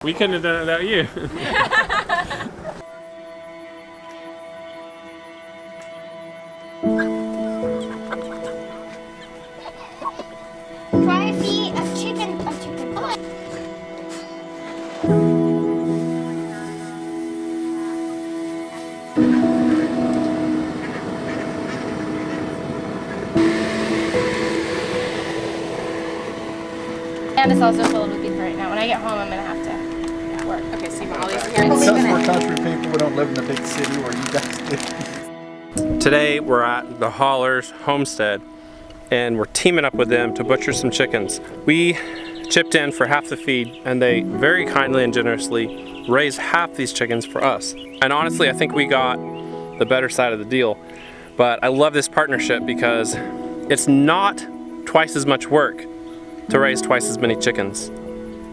We couldn't have done it without you. Try to feed a chicken. And it's also filled with beef right now. When I get home, I'm gonna have to work. Okay, so you want all these here? Because we're country people, we don't live in the big city where you guys do. Today we're at the Hollars homestead and we're teaming up with them to butcher some chickens. We chipped in for half the feed and they very kindly and generously raised half these chickens for us. And honestly, I think we got the better side of the deal. But I love this partnership because it's not twice as much work to raise twice as many chickens.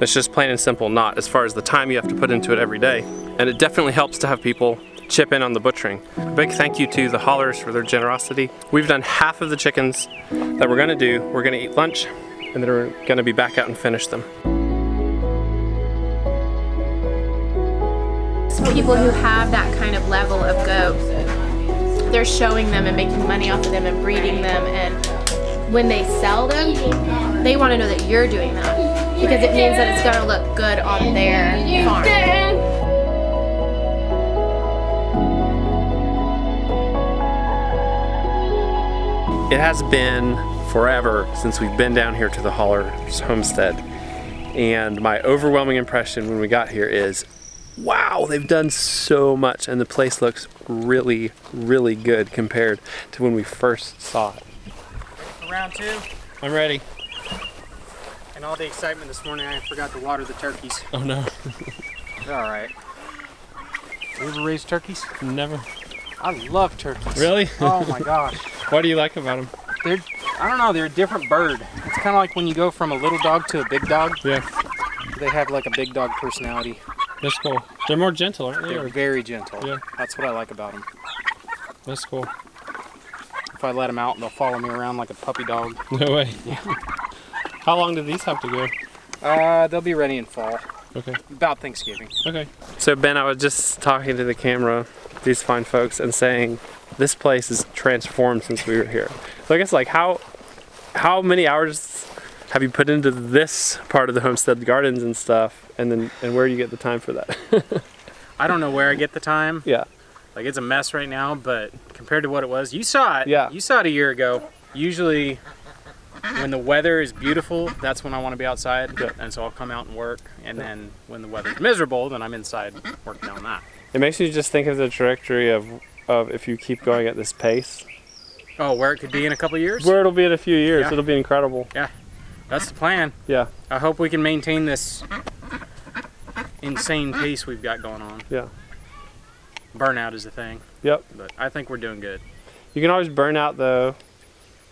It's just plain and simple not, as far as the time you have to put into it every day. And it definitely helps to have people chip in on the butchering. A big thank you to the Hollars for their generosity. We've done half of the chickens that we're gonna do. We're gonna eat lunch and then we're gonna be back out and finish them. People who have that kind of level of goat, they're showing them and making money off of them and breeding them, and when they sell them, they want to know that you're doing that because it means that it's going to look good on their farm. It has been forever since we've been down here to the Hollars homestead, and my overwhelming impression when we got here is, wow, they've done so much and the place looks really, really good compared to when we first saw it. Round two. I'm ready. And all the excitement this morning, I forgot to water the turkeys. Oh no. They're all right. You ever raised turkeys? Never. I love turkeys. Really? Oh my gosh. What do you like about them? I don't know, they're a different bird. It's kind of like when you go from a little dog to a big dog. Yeah. They have like a big dog personality. That's cool. They're more gentle, aren't they? They're very gentle. Yeah. That's what I like about them. That's cool. If I let them out, they'll follow me around like a puppy dog. No way. Yeah. How long do these have to go? They'll be ready in fall. Okay. About Thanksgiving. Okay. So Ben, I was just talking to the camera, these fine folks, and saying this place is transformed since we were here. So I guess like how many hours have you put into this part of the homestead gardens and stuff, and where do you get the time for that? I don't know where I get the time. Yeah. Like it's a mess right now, but compared to what it was, you saw it. Yeah. You saw it a year ago. Usually when the weather is beautiful, that's when I want to be outside. Yeah. And so I'll come out and work. And then when the weather's miserable, then I'm inside working on that. It makes you just think of the trajectory of if you keep going at this pace. Oh, where it could be in a couple of years? Where it'll be in a few years. Yeah. It'll be incredible. Yeah. That's the plan. Yeah. I hope we can maintain this insane pace we've got going on. Yeah. Burnout is a thing. Yep. But I think we're doing good. You can always burn out though,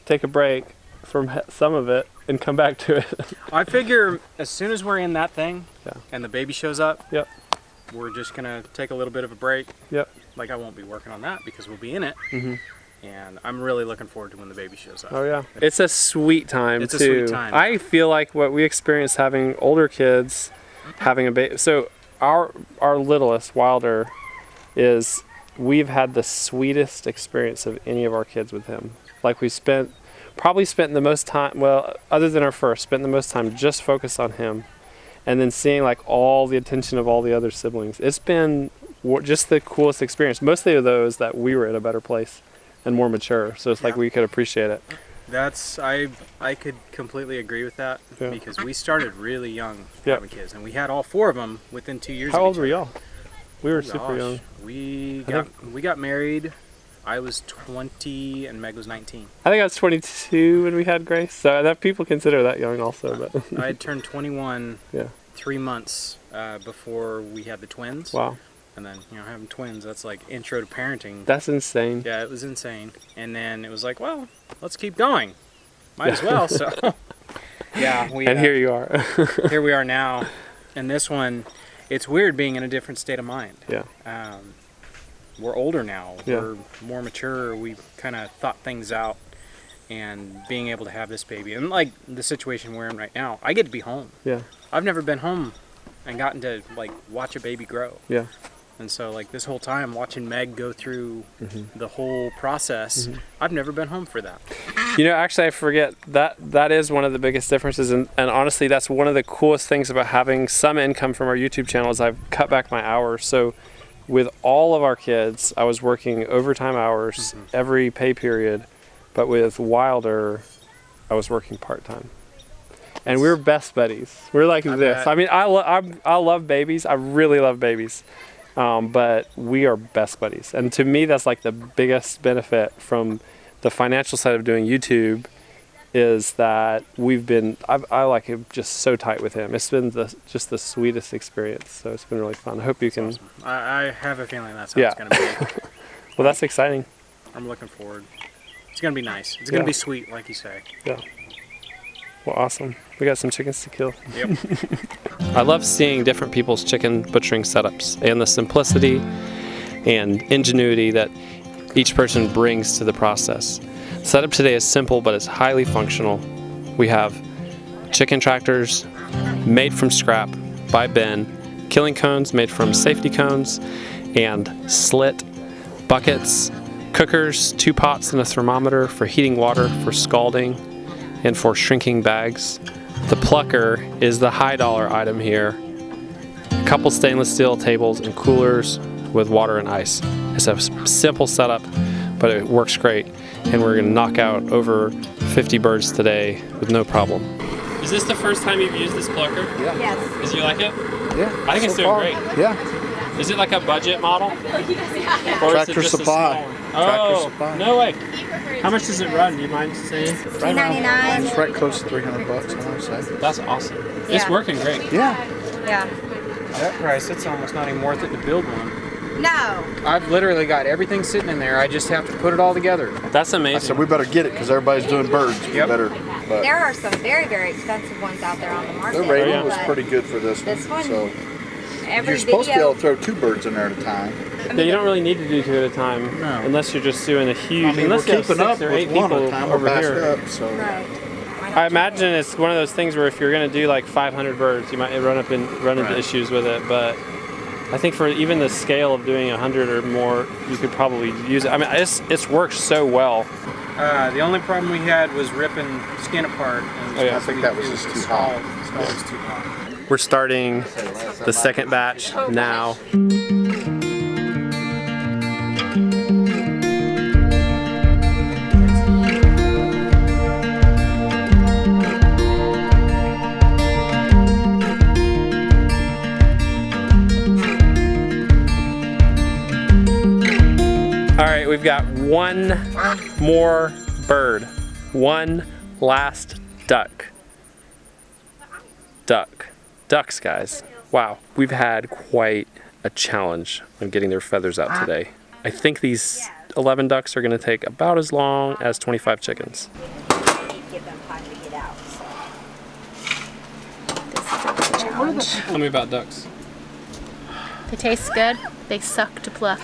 take a break from some of it and come back to it. I figure as soon as we're in that thing and the baby shows up, Yep. we're just gonna take a little bit of a break. Yep. Like I won't be working on that because we'll be in it. Mm-hmm. And I'm really looking forward to when the baby shows up. Oh yeah. It's a sweet time It's too. a sweet time. I feel like what we experience having older kids, having a baby. So our littlest, Wilder, we've had the sweetest experience of any of our kids with him. Like we probably spent the most time, well, other than our first, spent the most time just focused on him. And then seeing like all the attention of all the other siblings. It's been just the coolest experience. Mostly of those that we were in a better place and more mature. So it's like we could appreciate it. I could completely agree with that because we started really young Yep. having kids. And we had all four of them within 2 years How of old each were other. y'all? We were super Gosh, young. We got married. I was 20 and Meg was 19. I think I was 22 when we had Grace. So that people consider that young also. But I had turned 21 yeah. 3 months before we had the twins. Wow. And then, having twins, that's like intro to parenting. That's insane. Yeah, it was insane. And then it was like, well, let's keep going. Might as well. So, yeah. And here you are. Here we are now. And this one, it's weird being in a different state of mind. Yeah. We're older now. Yeah. We're more mature. We've kind of thought things out. And being able to have this baby. And like the situation we're in right now, I get to be home. Yeah. I've never been home and gotten to like watch a baby grow. Yeah. And so like this whole time watching Meg go through the whole process, I've never been home for that. You know, actually I forget that is one of the biggest differences, and honestly that's one of the coolest things about having some income from our YouTube channel is I've cut back my hours. So with all of our kids, I was working overtime hours every pay period, but with Wilder, I was working part-time. And we're best buddies. We're like this. I mean, I love babies. I really love babies. But we are best buddies. And to me, that's like the biggest benefit from the financial side of doing YouTube is that I like him just so tight with him. It's been just the sweetest experience. So it's been really fun. I hope you can. Awesome. I have a feeling that's how it's going to be. Well, that's exciting. I'm looking forward. It's going to be nice. It's going to be sweet, like you say. Yeah. Well, awesome. We got some chickens to kill. Yep. I love seeing different people's chicken butchering setups and the simplicity and ingenuity that each person brings to the process. Setup today is simple, but it's highly functional. We have chicken tractors made from scrap by Ben, killing cones made from safety cones, and slit buckets, cookers, 2 pots and a thermometer for heating water, for scalding, and for shrinking bags. The plucker is the high dollar item here. A couple stainless steel tables and coolers with water and ice. It's a simple setup, but it works great. And we're gonna knock out over 50 birds today with no problem. Is this the first time you've used this plucker? Yeah. Yes. Do you like it? Yeah. I think it's doing great. Yeah. Is it like a budget model? Or Tractor Supply. Oh, Supply. no way. How much does it run? Do you mind saying? $3.99. It's right close to $300, I want to say. That's awesome. It's Yeah. working great. Yeah. Yeah. That price, it's almost not even worth it to build one. No. I've literally got everything sitting in there. I just have to put it all together. That's I amazing. said we better get it because everybody's doing birds. We Yep. better. But There are some very, very expensive ones out there on the market. their rating yeah. was but pretty good for this one. This one, So every you're supposed to be video, able to throw 2 birds in there at a time. Yeah, you don't really need to do 2 at a time, No. unless you're just doing a huge. I mean, we're unless you have keeping 6 up or with 8 one at a people time. We're over passing here. up. So right. I imagine it's one of those things where if you're going to do like 500 birds, you might run into Right. issues with it. But I think for even the scale of doing 100 or more, you could probably use it. I mean, it's worked so well. The only problem we had was ripping skin apart. And Oh, yeah. I think that was just too hot. Stall was too hot. We're starting the second batch now. All right, we've got one more bird. One last duck. Ducks, guys. Wow, we've had quite a challenge on getting their feathers out today. I think these 11 ducks are gonna take about as long as 25 chickens. Give them time to get out. So. Tell me about ducks. They taste good. They suck to pluck.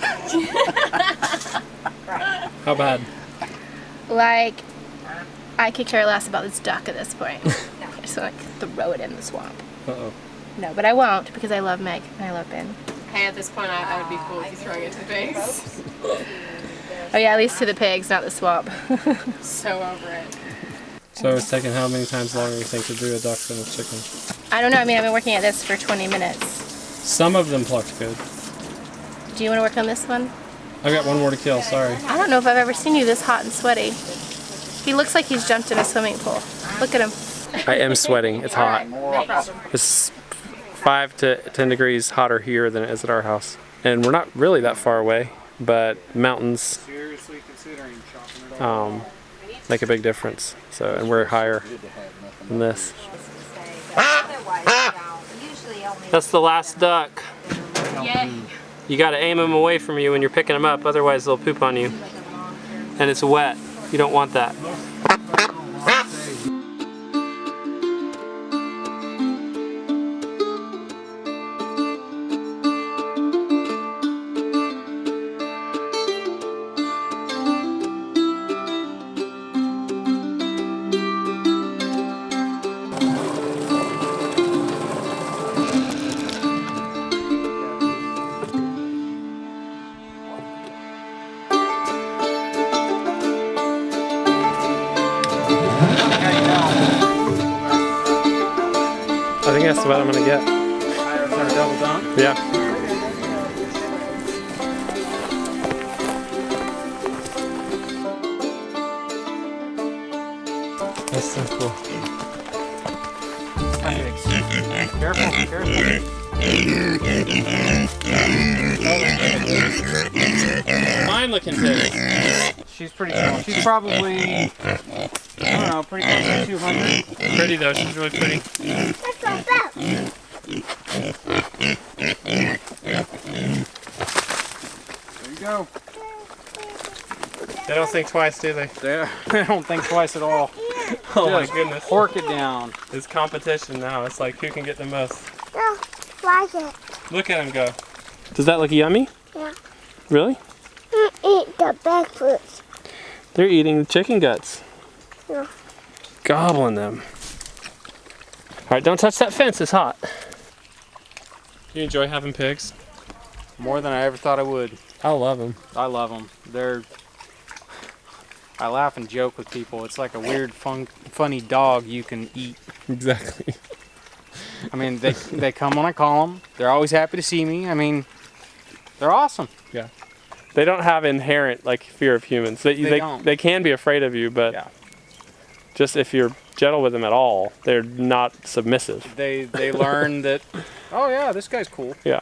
How bad? Like, I could care less about this duck at this point. I just want to throw it in the swamp. Uh-oh. No, but I won't because I love Meg and I love Ben. Hey, at this point, I would be cool with you throwing it to the pigs. Oh yeah, at least to the pigs, not the swamp. So over it. So it's taken how many times longer you think to do a duck than a chicken? I don't know. I mean, I've been working at this for 20 minutes. Some of them plucked good. Do you want to work on this one? I've got one more to kill, sorry. I don't know if I've ever seen you this hot and sweaty. He looks like he's jumped in a swimming pool. Look at him. I am sweating, it's hot. It's 5 to 10 degrees hotter here than it is at our house. And we're not really that far away, but mountains Seriously considering chopping it all. make a big difference. So, and we're higher than this. That's the last duck. Yay. You gotta aim them away from you when you're picking them up, otherwise they'll poop on you. And it's wet. You don't want that. That's what I'm gonna get. Our double dunk. Yeah. That's so cool. Careful, careful. Fine looking fish. She's pretty small. She's probably, I don't know, pretty close to 200. Pretty though, she's really pretty. There you go. They don't think twice, do they? They don't think twice at all. Oh my Just goodness. Pork it down. It's competition now. It's like who can get the most. No, like it. Look at him go. Does that look yummy? Yeah. Really? Eat the back fruits. They're eating the chicken guts. Yeah. Gobbling them. Alright, don't touch that fence, it's hot. Do you enjoy having pigs? More than I ever thought I would. I love them. I love them. I laugh and joke with people. It's like a weird, funny dog you can eat. Exactly. I mean, they come when I call them. They're always happy to see me. I mean, they're awesome. Yeah. They don't have inherent like fear of humans. They don't. They can be afraid of you, but Yeah. just if you're gentle with them at all, they're not submissive. They learn that, oh yeah, this guy's cool. Yeah.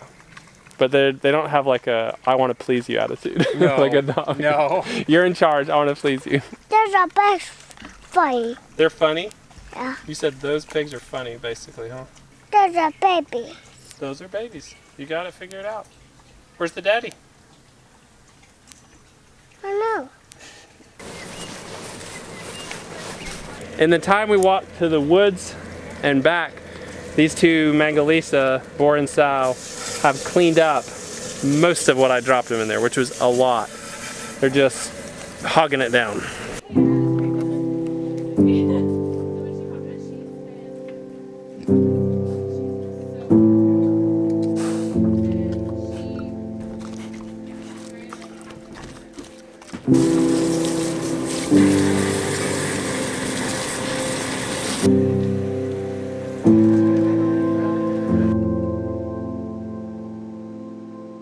But they don't have like a I want to please you attitude. No, like a dog. no. You're in charge, I want to please you. There's a back funny. They're funny? Yeah. You said those pigs are funny basically, huh? There's a baby. Those are babies. You got to figure it out. Where's the daddy? I know. In the time we walked to the woods and back, these two Mangalisa, boar and sow, have cleaned up most of what I dropped them in there, which was a lot. They're just hogging it down.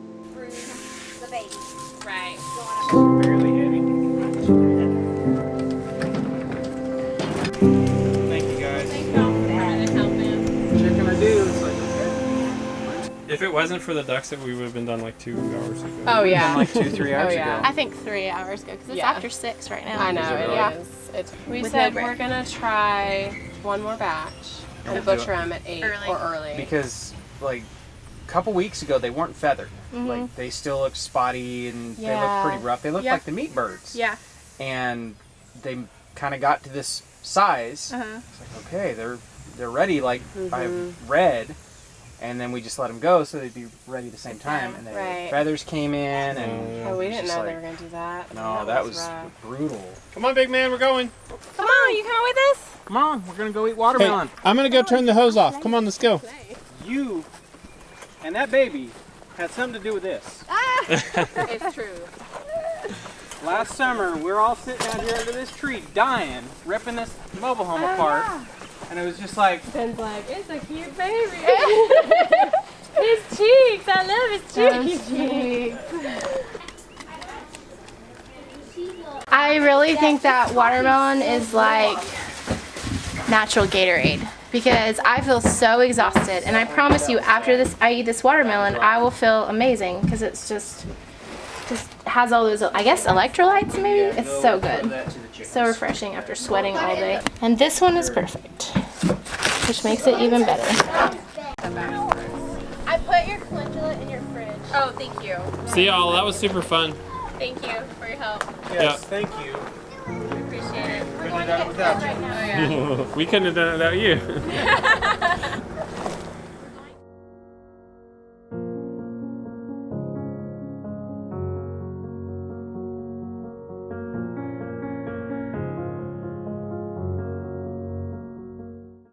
The baby. Right. Barely heavy. Thank you guys. Chicken or do? It's like, If it wasn't for the ducks, we would have been done like 2 hours ago. Oh yeah. like 2-3 hours yeah. ago. I think 3 hours ago because it's Yeah. after 6 right now. I know, Is it it really? is. It's, we With said no we're break. going to try one more batch and We'll do butcher them at 8 Early. or early. Because like a couple weeks ago they weren't feathered. Like they still looked spotty and they Yeah. looked pretty rough. They looked Yeah. like the meat birds. Yeah. And they kind of got to this size. Uh-huh. It's like, okay, they're ready. Like I read, and then we just let them go so they'd be ready at the same time. And then Right. feathers came in, and Oh, we it didn't was know just they were like, going to do that. no, that was rough. brutal. Come on, big man, we're going. Come on, you coming with us? Come on, we're gonna go eat watermelon. I'm gonna go turn the hose off. Come on, let's go. You and that baby had something to do with this. It's true. Last summer, we were all sitting out here under this tree, dying, ripping this mobile home apart, and it was just like, Ben's like, it's a cute baby. His cheeks, I love his cheeks. I really think that watermelon is like natural Gatorade because I feel so exhausted, and I promise you after this I eat this watermelon I will feel amazing because it's just has all those, I guess, electrolytes maybe. It's so good, so refreshing after sweating all day. And this one is perfect, which makes it even better. I put your calendula in your fridge. Oh, thank you. See y'all, that was super fun. Thank you for your help. Yeah. thank you. Appreciate it. We're Couldn't going have to done it get without fed right now. We couldn't have done it without you.